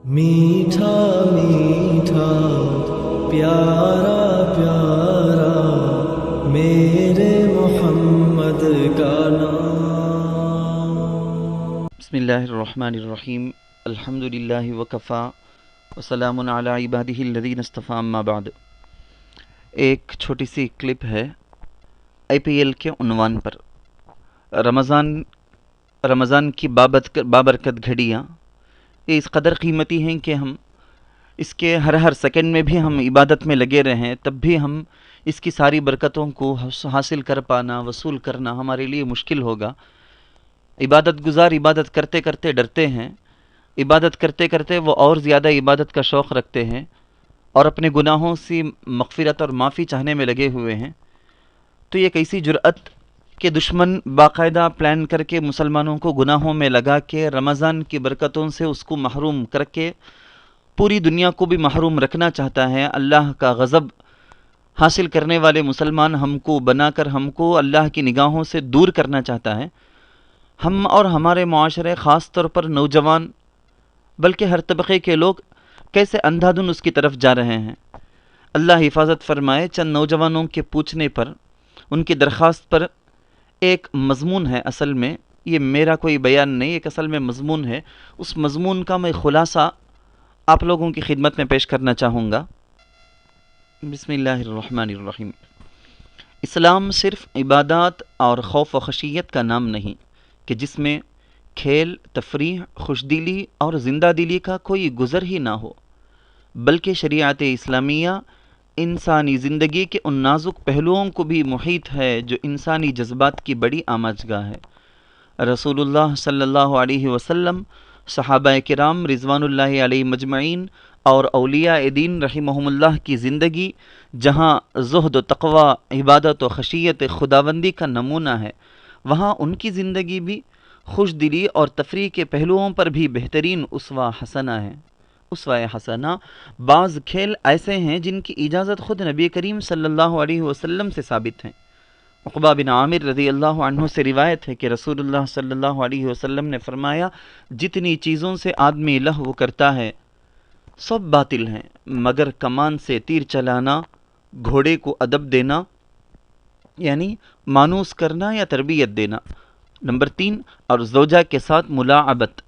میٹھا میٹھا پیارا پیارا میرے محمد کا نام۔ بسم اللہ الرحمن الرحیم، الحمد للہ وکفا وسلام علی عبادہ الذین اصطفیٰ، اما بعد۔ ایک چھوٹی سی کلپ ہے IPL کے عنوان پر۔ رمضان کی بابرکت گھڑیاں یہ اس قدر قیمتی ہیں کہ ہم اس کے ہر سیکنڈ میں بھی ہم عبادت میں لگے رہیں تب بھی ہم اس کی ساری برکتوں کو حاصل کر پانا، وصول کرنا ہمارے لیے مشکل ہوگا۔ عبادت گزار عبادت کرتے کرتے ڈرتے ہیں، عبادت کرتے کرتے وہ اور زیادہ عبادت کا شوق رکھتے ہیں اور اپنے گناہوں سے مغفرت اور معافی چاہنے میں لگے ہوئے ہیں۔ تو یہ کیسی جرأت کہ دشمن باقاعدہ پلان کر کے مسلمانوں کو گناہوں میں لگا کے رمضان کی برکتوں سے اس کو محروم کر کے پوری دنیا کو بھی محروم رکھنا چاہتا ہے۔ اللہ کا غضب حاصل کرنے والے مسلمان ہم کو بنا کر ہم کو اللہ کی نگاہوں سے دور کرنا چاہتا ہے۔ ہم اور ہمارے معاشرے، خاص طور پر نوجوان بلکہ ہر طبقے کے لوگ کیسے اندھا دھند اس کی طرف جا رہے ہیں۔ اللہ حفاظت فرمائے۔ چند نوجوانوں کے پوچھنے پر، ان کی درخواست پر ایک مضمون ہے، اصل میں یہ میرا کوئی بیان نہیں، ایک اصل میں مضمون ہے، اس مضمون کا میں خلاصہ آپ لوگوں کی خدمت میں پیش کرنا چاہوں گا۔ بسم اللہ الرحمن الرحیم۔ اسلام صرف عبادات اور خوف و خشیت کا نام نہیں کہ جس میں کھیل، تفریح، خوشدلی اور زندہ دلی کا کوئی گزر ہی نہ ہو، بلکہ شریعت اسلامیہ انسانی زندگی کے ان نازک پہلوؤں کو بھی محیط ہے جو انسانی جذبات کی بڑی آماجگاہ ہے۔ رسول اللہ صلی اللہ علیہ وسلم، صحابہ کرام رضوان اللہ علیہ مجمعین اور اولیاء دین رحمہم اللہ کی زندگی جہاں زہد و تقوی، عبادت و خشیت خداوندی کا نمونہ ہے، وہاں ان کی زندگی بھی خوش دلی اور تفریح کے پہلوؤں پر بھی بہترین اسوہ حسنہ ہے۔ اسوہ حسنہ بعض کھیل ایسے ہیں جن کی اجازت خود نبی کریم صلی اللہ علیہ وسلم سے ثابت ہیں۔ عقبہ بن عامر رضی اللہ عنہ سے روایت ہے کہ رسول اللہ صلی اللہ علیہ وسلم نے فرمایا، جتنی چیزوں سے آدمی لہو کرتا ہے سب باطل ہیں مگر کمان سے تیر چلانا، گھوڑے کو ادب دینا یعنی مانوس کرنا یا تربیت دینا۔ نمبر 3، اور زوجہ کے ساتھ ملاعبت،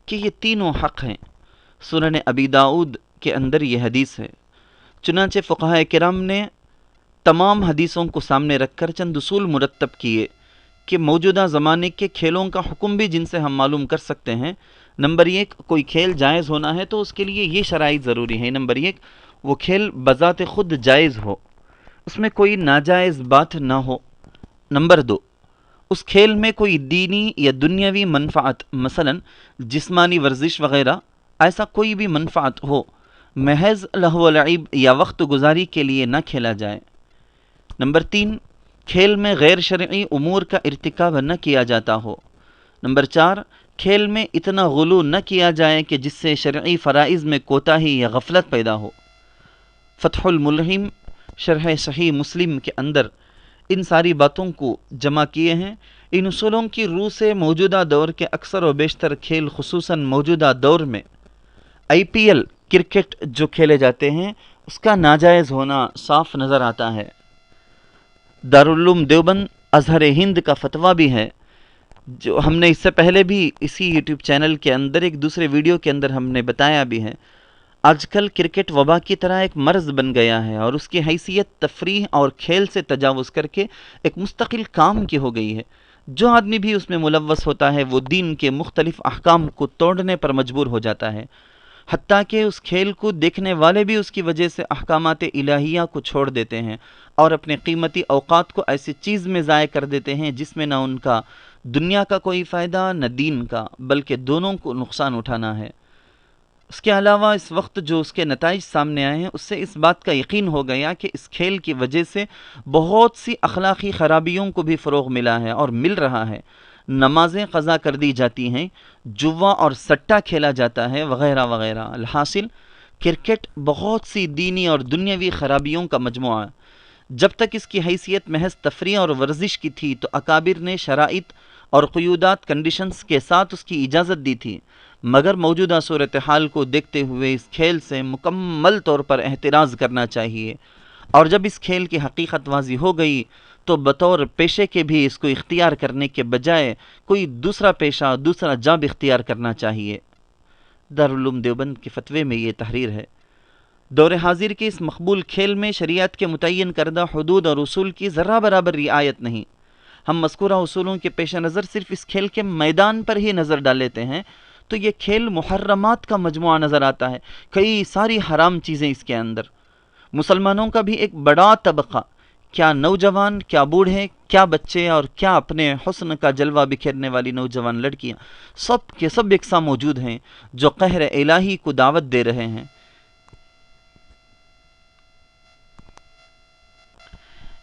کہ یہ تینوں حق ہیں۔ سنن ابی داؤد کے اندر یہ حدیث ہے۔ چنانچہ فقہاء کرام نے تمام حدیثوں کو سامنے رکھ کر چند اصول مرتب کیے کہ موجودہ زمانے کے کھیلوں کا حکم بھی جن سے ہم معلوم کر سکتے ہیں۔ نمبر 1، کوئی کھیل جائز ہونا ہے تو اس کے لیے یہ شرائط ضروری ہیں۔ نمبر 1، وہ کھیل بذات خود جائز ہو، اس میں کوئی ناجائز بات نہ ہو۔ نمبر 2، اس کھیل میں کوئی دینی یا دنیاوی منفعت، مثلا جسمانی ورزش وغیرہ، ایسا کوئی بھی منفعت ہو، محض لہو و لعب یا وقت گزاری کے لیے نہ کھیلا جائے۔ نمبر 3، کھیل میں غیر شرعی امور کا ارتکاب نہ کیا جاتا ہو۔ نمبر 4، کھیل میں اتنا غلو نہ کیا جائے کہ جس سے شرعی فرائض میں کوتاہی یا غفلت پیدا ہو۔ فتح الملہم شرح صحیح مسلم کے اندر ان ساری باتوں کو جمع کیے ہیں۔ ان اصولوں کی روح سے موجودہ دور کے اکثر و بیشتر کھیل، خصوصاً موجودہ دور میں IPL کرکٹ جو کھیلے جاتے ہیں، اس کا ناجائز ہونا صاف نظر آتا ہے۔ دارالعلوم دیوبند، ازہر ہند کا فتویٰ بھی ہے، جو ہم نے اس سے پہلے بھی اسی یوٹیوب چینل کے اندر ایک دوسرے ویڈیو کے اندر ہم نے بتایا بھی ہے۔ آج کل کرکٹ وبا کی طرح ایک مرض بن گیا ہے اور اس کی حیثیت تفریح اور کھیل سے تجاوز کر کے ایک مستقل کام کی ہو گئی ہے۔ جو آدمی بھی اس میں ملوث ہوتا ہے وہ دین کے مختلف احکام کو توڑنے پر مجبور ہو جاتا ہے، حتیٰ کہ اس کھیل کو دیکھنے والے بھی اس کی وجہ سے احکامات الہیہ کو چھوڑ دیتے ہیں اور اپنے قیمتی اوقات کو ایسی چیز میں ضائع کر دیتے ہیں جس میں نہ ان کا دنیا کا کوئی فائدہ نہ دین کا، بلکہ دونوں کو نقصان اٹھانا ہے۔ اس کے علاوہ اس وقت جو اس کے نتائج سامنے آئے ہیں، اس سے اس بات کا یقین ہو گیا کہ اس کھیل کی وجہ سے بہت سی اخلاقی خرابیوں کو بھی فروغ ملا ہے اور مل رہا ہے۔ نمازیں قضا کر دی جاتی ہیں، جوا اور سٹہ کھیلا جاتا ہے، وغیرہ وغیرہ۔ الحاصل کرکٹ بہت سی دینی اور دنیاوی خرابیوں کا مجموعہ ہے۔ جب تک اس کی حیثیت محض تفریح اور ورزش کی تھی تو اکابر نے شرائط اور قیودات، کنڈیشنز کے ساتھ اس کی اجازت دی تھی، مگر موجودہ صورتحال کو دیکھتے ہوئے اس کھیل سے مکمل طور پر احتراز کرنا چاہیے، اور جب اس کھیل کی حقیقت واضح ہو گئی تو بطور پیشے کے بھی اس کو اختیار کرنے کے بجائے کوئی دوسرا پیشہ، دوسرا جاب اختیار کرنا چاہیے۔ دارالعلوم دیوبند کے فتوے میں یہ تحریر ہے۔ دور حاضر کے اس مقبول کھیل میں شریعت کے متعین کردہ حدود اور اصول کی ذرہ برابر رعایت نہیں۔ ہم مذکورہ اصولوں کے پیش نظر صرف اس کھیل کے میدان پر ہی نظر ڈال لیتے ہیں تو یہ کھیل محرمات کا مجموعہ نظر آتا ہے، کئی ساری حرام چیزیں اس کے اندر۔ مسلمانوں کا بھی ایک بڑا طبقہ، کیا نوجوان، کیا بوڑھے، کیا بچے، اور کیا اپنے حسن کا جلوہ بکھیرنے والی نوجوان لڑکیاں، سب کے سب یکساں موجود ہیں جو قہر الہی کو دعوت دے رہے ہیں۔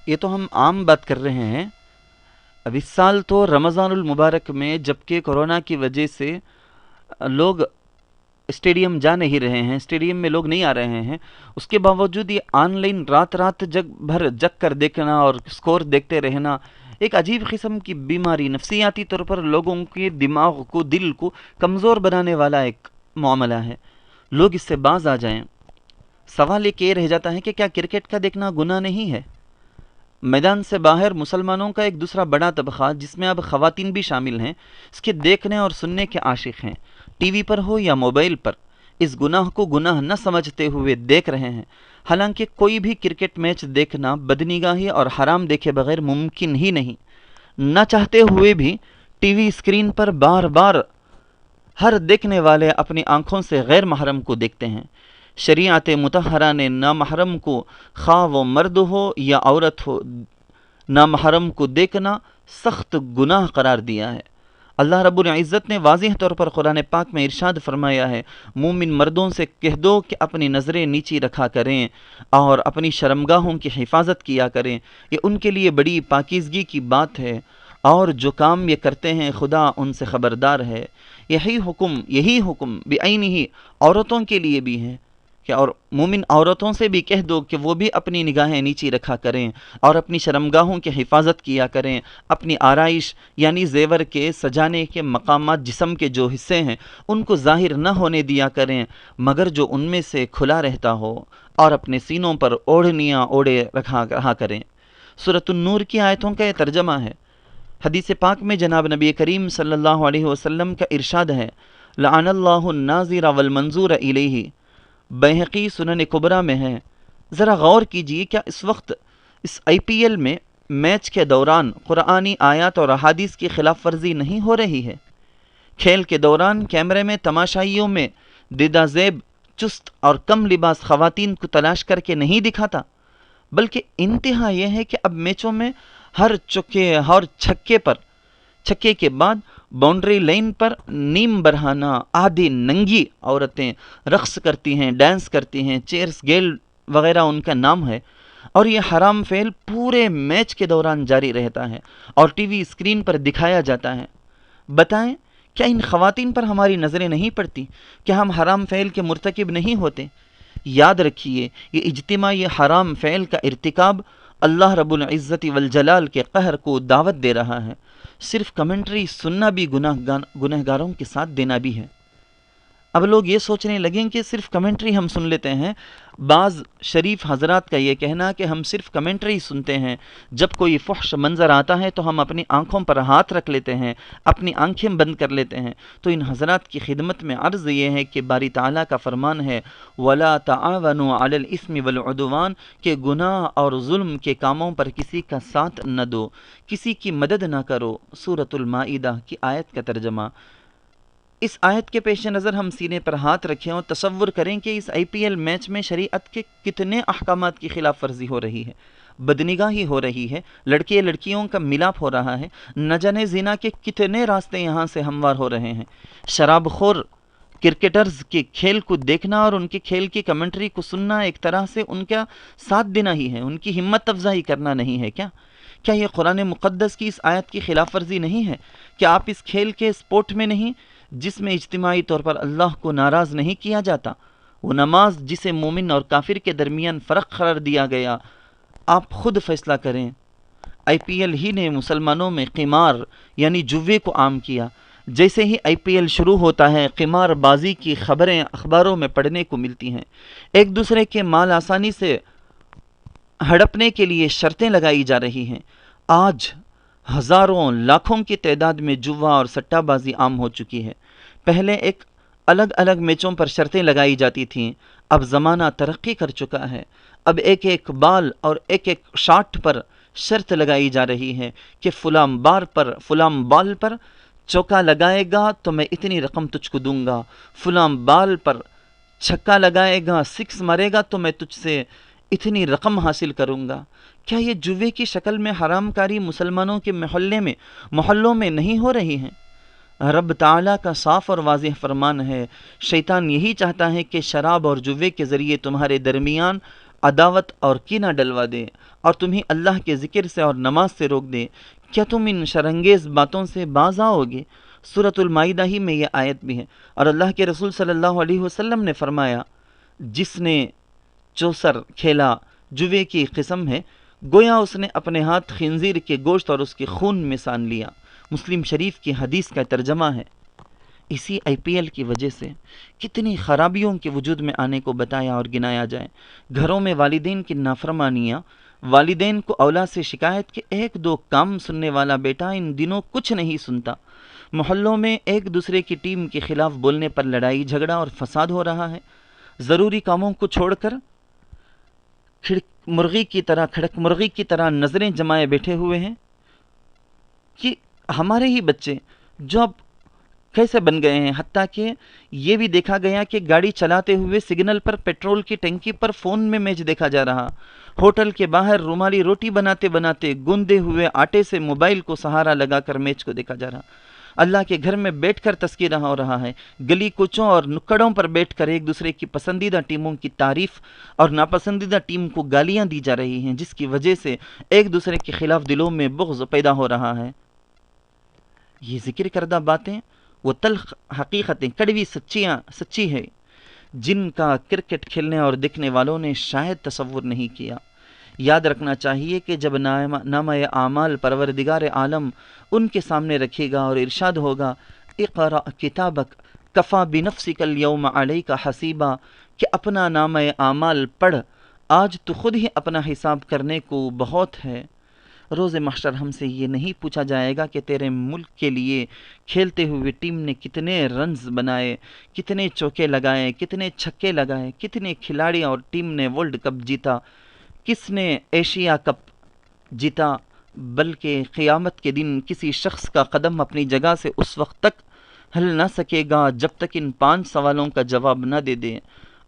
یہ تو ہم عام بات کر رہے ہیں۔ اب اس سال تو رمضان المبارک میں جبکہ کورونا کی وجہ سے لوگ اسٹیڈیم جا نہیں رہے ہیں، اسٹیڈیم میں لوگ نہیں آ رہے ہیں، اس کے باوجود یہ آن لائن رات رات جگ کر دیکھنا اور سکور دیکھتے رہنا ایک عجیب قسم کی بیماری، نفسیاتی طور پر لوگوں کے دماغ کو، دل کو کمزور بنانے والا ایک معاملہ ہے۔ لوگ اس سے باز آ جائیں۔ سوال ایک یہ رہ جاتا ہے کہ کیا کرکٹ کا دیکھنا گناہ نہیں ہے؟ میدان سے باہر مسلمانوں کا ایک دوسرا بڑا طبقہ، جس میں اب خواتین بھی شامل ہیں، اس کے دیکھنے اور سننے کے عاشق ہیں، ٹی وی پر ہو یا موبائل پر، اس گناہ کو گناہ نہ سمجھتے ہوئے دیکھ رہے ہیں۔ حالانکہ کوئی بھی کرکٹ میچ دیکھنا بدنگاہی اور حرام دیکھے بغیر ممکن ہی نہیں۔ نہ چاہتے ہوئے بھی ٹی وی اسکرین پر بار بار ہر دیکھنے والے اپنی آنکھوں سے غیر محرم کو دیکھتے ہیں۔ شریعت مطہرہ نے نامحرم کو، خواہ وہ مرد ہو یا عورت ہو، نامحرم کو دیکھنا سخت گناہ قرار دیا ہے۔ اللہ رب العزت نے واضح طور پر قرآن پاک میں ارشاد فرمایا ہے، مومن مردوں سے کہہ دو کہ اپنی نظریں نیچی رکھا کریں اور اپنی شرمگاہوں کی حفاظت کیا کریں، یہ ان کے لیے بڑی پاکیزگی کی بات ہے، اور جو کام یہ کرتے ہیں خدا ان سے خبردار ہے۔ یہی حکم بعینہ عورتوں کے لیے بھی ہے کہ اور مومن عورتوں سے بھی کہہ دو کہ وہ بھی اپنی نگاہیں نیچی رکھا کریں اور اپنی شرمگاہوں کی حفاظت کیا کریں، اپنی آرائش یعنی زیور کے سجانے کے مقامات، جسم کے جو حصے ہیں ان کو ظاہر نہ ہونے دیا کریں مگر جو ان میں سے کھلا رہتا ہو، اور اپنے سینوں پر اوڑھنیاں اوڑھے رہا کریں۔ سورۃ النور کی آیتوں کا یہ ترجمہ ہے۔ حدیث پاک میں جناب نبی کریم صلی اللہ علیہ وسلم کا ارشاد ہے، لعن اللہ الناظر والمنظور الیہ، بیہقی سنن کبریٰ میں ہے۔ ذرا غور کیجئے، کیا اس وقت اس IPL میں میچ کے دوران قرآنی آیات اور احادیث کی خلاف ورزی نہیں ہو رہی ہے؟ کھیل کے دوران کیمرے میں تماشائیوں میں دیدہ زیب، چست اور کم لباس خواتین کو تلاش کر کے نہیں دکھاتا، بلکہ انتہا یہ ہے کہ اب میچوں میں ہر چھکے کے بعد باؤنڈری لائن پر نیم برہنہ آدھی ننگی عورتیں رقص کرتی ہیں، ڈانس کرتی ہیں، چیئرس گیل وغیرہ ان کا نام ہے، اور یہ حرام فعل پورے میچ کے دوران جاری رہتا ہے اور ٹی وی اسکرین پر دکھایا جاتا ہے۔ بتائیں، کیا ان خواتین پر ہماری نظریں نہیں پڑتی؟ کیا ہم حرام فعل کے مرتکب نہیں ہوتے؟ یاد رکھیے، یہ اجتماعی حرام فعل کا ارتکاب اللہ رب العزت والجلال کے قہر کو دعوت دے رہا ہے۔ صرف کمنٹری سننا بھی گنہگاروں کے ساتھ دینا بھی ہے۔ اب لوگ یہ سوچنے لگیں کہ صرف کمنٹری ہم سن لیتے ہیں۔ بعض شریف حضرات کا یہ کہنا کہ ہم صرف کمنٹری سنتے ہیں، جب کوئی فحش منظر آتا ہے تو ہم اپنی آنکھوں پر ہاتھ رکھ لیتے ہیں، اپنی آنکھیں بند کر لیتے ہیں۔ تو ان حضرات کی خدمت میں عرض یہ ہے کہ باری تعالیٰ کا فرمان ہے، وَلَا تَعَاوَنُوا عَلَى الْإِثْمِ وَالْعُدْوَانِ، کہ گناہ اور ظلم کے کاموں پر کسی کا ساتھ نہ دو، کسی کی مدد نہ کرو۔ سورۃ المائدہ کی آیت کا ترجمہ۔ اس آیت کے پیش نظر ہم سینے پر ہاتھ رکھیں اور تصور کریں کہ اس IPL میچ میں شریعت کے کتنے احکامات کی خلاف ورزی ہو رہی ہے، بدنگاہی ہو رہی ہے، لڑکے لڑکیوں کا ملاپ ہو رہا ہے، نہ جانے زنا کے کتنے راستے یہاں سے ہموار ہو رہے ہیں۔ شراب خور کرکٹرز کے کھیل کو دیکھنا اور ان کے کھیل کی کمنٹری کو سننا ایک طرح سے ان کا ساتھ دینا ہی ہے، ان کی ہمت افزائی کرنا نہیں ہے کیا یہ قرآن مقدس کی اس آیت کی خلاف ورزی نہیں ہے؟ کیا آپ اس کھیل کے سپورٹ میں نہیں جس میں اجتماعی طور پر اللہ کو ناراض نہیں کیا جاتا، وہ نماز جسے مومن اور کافر کے درمیان فرق قرار دیا گیا، آپ خود فیصلہ کریں۔ IPL ہی نے مسلمانوں میں قمار یعنی جوے کو عام کیا۔ جیسے ہی IPL شروع ہوتا ہے قمار بازی کی خبریں اخباروں میں پڑھنے کو ملتی ہیں، ایک دوسرے کے مال آسانی سے ہڑپنے کے لیے شرطیں لگائی جا رہی ہیں۔ آج ہزاروں لاکھوں کی تعداد میں جوا اور سٹہ بازی عام ہو چکی ہے۔ پہلے ایک الگ الگ میچوں پر شرطیں لگائی جاتی تھیں، اب زمانہ ترقی کر چکا ہے۔ اب ایک ایک بال اور ایک ایک شاٹ پر شرط لگائی جا رہی ہے کہ فلاں بال پر چوکا لگائے گا تو میں اتنی رقم تجھ کو دوں گا، فلاں بال پر چھکا لگائے گا، سکس مارے گا تو میں تجھ سے اتنی رقم حاصل کروں گا۔ کیا یہ جوے کی شکل میں حرام کاری مسلمانوں کے محلوں میں نہیں ہو رہی ہے؟ رب تعالیٰ کا صاف اور واضح فرمان ہے، شیطان یہی چاہتا ہے کہ شراب اور جوے کے ذریعے تمہارے درمیان عداوت اور کینہ ڈلوا دے اور تمہیں اللہ کے ذکر سے اور نماز سے روک دے۔ کیا تم ان شرانگیز باتوں سے باز آؤ گے؟ سورۃ المائدہ ہی میں یہ آیت بھی ہے۔ اور اللہ کے رسول صلی اللہ علیہ وسلم نے فرمایا، جس نے چوسر کھیلا جوے کی قسم ہے، گویا اس نے اپنے ہاتھ خنزیر کے گوشت اور اس کے خون میں سان لیا۔ مسلم شریف کی حدیث کا ترجمہ ہے۔ اسی IPL کی وجہ سے کتنی خرابیوں کے وجود میں آنے کو بتایا اور گنایا جائے۔ گھروں میں والدین کی نافرمانیاں، والدین کو اولاد سے شکایت کہ ایک دو کام سننے والا بیٹا ان دنوں کچھ نہیں سنتا۔ محلوں میں ایک دوسرے کی ٹیم کے خلاف بولنے پر لڑائی جھگڑا اور فساد ہو رہا ہے۔ ضروری کاموں کو چھوڑ کر کھڑک مرغی کی طرح نظریں جمائے بیٹھے ہوئے ہیں کہ ہمارے ہی بچے جو اب کیسے بن گئے ہیں، حتیٰ کہ یہ بھی دیکھا گیا کہ گاڑی چلاتے ہوئے سگنل پر پیٹرول کی ٹنکی پر فون میں میچ دیکھا جا رہا، ہوٹل کے باہر رومالی روٹی بناتے بناتے گوندے ہوئے آٹے سے موبائل کو سہارا لگا کر میچ کو دیکھا جا رہا، اللہ کے گھر میں بیٹھ کر تذکرہ ہو رہا ہے، گلی کوچوں اور نکڑوں پر بیٹھ کر ایک دوسرے کی پسندیدہ ٹیموں کی تعریف اور ناپسندیدہ ٹیم کو گالیاں دی جا رہی ہیں، جس کی وجہ سے ایک دوسرے کے خلاف دلوں میں بغض پیدا ہو رہا ہے۔ یہ ذکر کردہ باتیں وہ تلخ حقیقتیں، کڑوی سچی ہے، جن کا کرکٹ کھیلنے اور دیکھنے والوں نے شاید تصور نہیں کیا۔ یاد رکھنا چاہیے کہ جب نامہ اعمال پروردگار عالم ان کے سامنے رکھے گا اور ارشاد ہوگا، اقرأ کتابک کفا بنفسک اليوم علیک حسیبا، کہ اپنا نامہ اعمال پڑھ، آج تو خود ہی اپنا حساب کرنے کو بہت ہے۔ روز محشر ہم سے یہ نہیں پوچھا جائے گا کہ تیرے ملک کے لیے کھیلتے ہوئے ٹیم نے کتنے رنز بنائے، کتنے چوکے لگائے، کتنے چھکے لگائے، کتنے کھلاڑی اور ٹیم نے ورلڈ کپ جیتا، کس نے ایشیا کپ جیتا، بلکہ قیامت کے دن کسی شخص کا قدم اپنی جگہ سے اس وقت تک ہل نہ سکے گا جب تک ان 5 سوالوں کا جواب نہ دے دے۔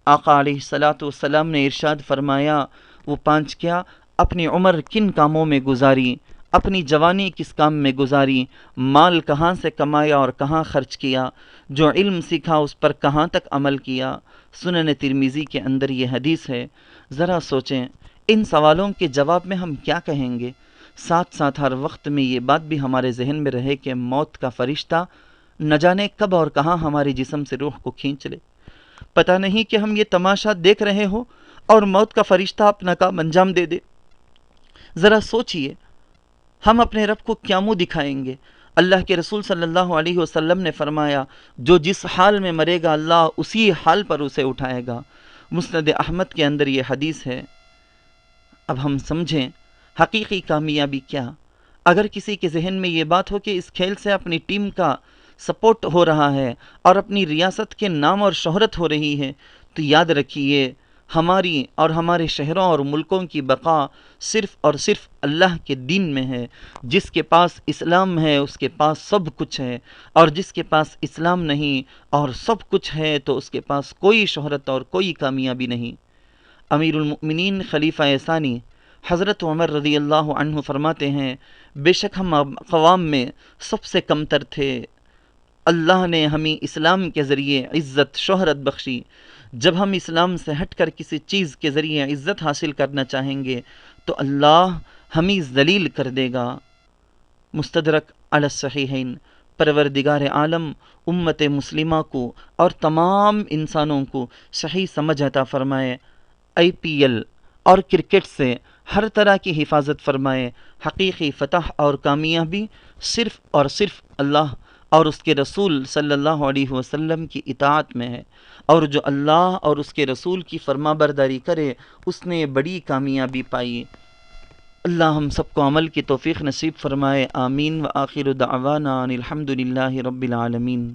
آقا علیہ الصلاۃ والسلام نے ارشاد فرمایا، وہ 5 کیا؟ اپنی عمر کن کاموں میں گزاری، اپنی جوانی کس کام میں گزاری، مال کہاں سے کمایا اور کہاں خرچ کیا، جو علم سیکھا اس پر کہاں تک عمل کیا۔ سنن ترمذی کے اندر یہ حدیث ہے۔ ذرا سوچیں ان سوالوں کے جواب میں ہم کیا کہیں گے؟ ساتھ ساتھ ہر وقت میں یہ بات بھی ہمارے ذہن میں رہے کہ موت کا فرشتہ نہ جانے کب اور کہاں ہمارے جسم سے روح کو کھینچ لے۔ پتہ نہیں کہ ہم یہ تماشا دیکھ رہے ہو اور موت کا فرشتہ اپنا کام انجام دے دے۔ ذرا سوچئے ہم اپنے رب کو کیا منہ دکھائیں گے؟ اللہ کے رسول صلی اللہ علیہ وسلم نے فرمایا، جو جس حال میں مرے گا اللہ اسی حال پر اسے اٹھائے گا۔ مسند احمد کے اندر یہ حدیث ہے۔ اب ہم سمجھیں حقیقی کامیابی کیا؟ اگر کسی کے ذہن میں یہ بات ہو کہ اس کھیل سے اپنی ٹیم کا سپورٹ ہو رہا ہے اور اپنی ریاست کے نام اور شہرت ہو رہی ہے، تو یاد رکھیے ہماری اور ہمارے شہروں اور ملکوں کی بقا صرف اور صرف اللہ کے دین میں ہے۔ جس کے پاس اسلام ہے اس کے پاس سب کچھ ہے، اور جس کے پاس اسلام نہیں اور سب کچھ ہے تو اس کے پاس کوئی شہرت اور کوئی کامیابی نہیں۔ امیر المؤمنین خلیفہ ثانی حضرت عمر رضی اللہ عنہ فرماتے ہیں، بے شک ہم اقوام میں سب سے کمتر تھے، اللہ نے ہمیں اسلام کے ذریعے عزت شہرت بخشی، جب ہم اسلام سے ہٹ کر کسی چیز کے ذریعے عزت حاصل کرنا چاہیں گے تو اللہ ہمیں ذلیل کر دے گا۔ مستدرک علی الصحیحین، پروردگار عالم امت مسلمہ کو اور تمام انسانوں کو صحیح سمجھ عطا فرمائے، IPL اور کرکٹ سے ہر طرح کی حفاظت فرمائے۔ حقیقی فتح اور کامیابی صرف اور صرف اللہ اور اس کے رسول صلی اللہ علیہ وسلم کی اطاعت میں ہے، اور جو اللہ اور اس کے رسول کی فرما برداری کرے اس نے بڑی کامیابی پائی۔ اللہ ہم سب کو عمل کی توفیق نصیب فرمائے، آمین۔ وآخر دعوانا ان الحمد للہ رب العالمین۔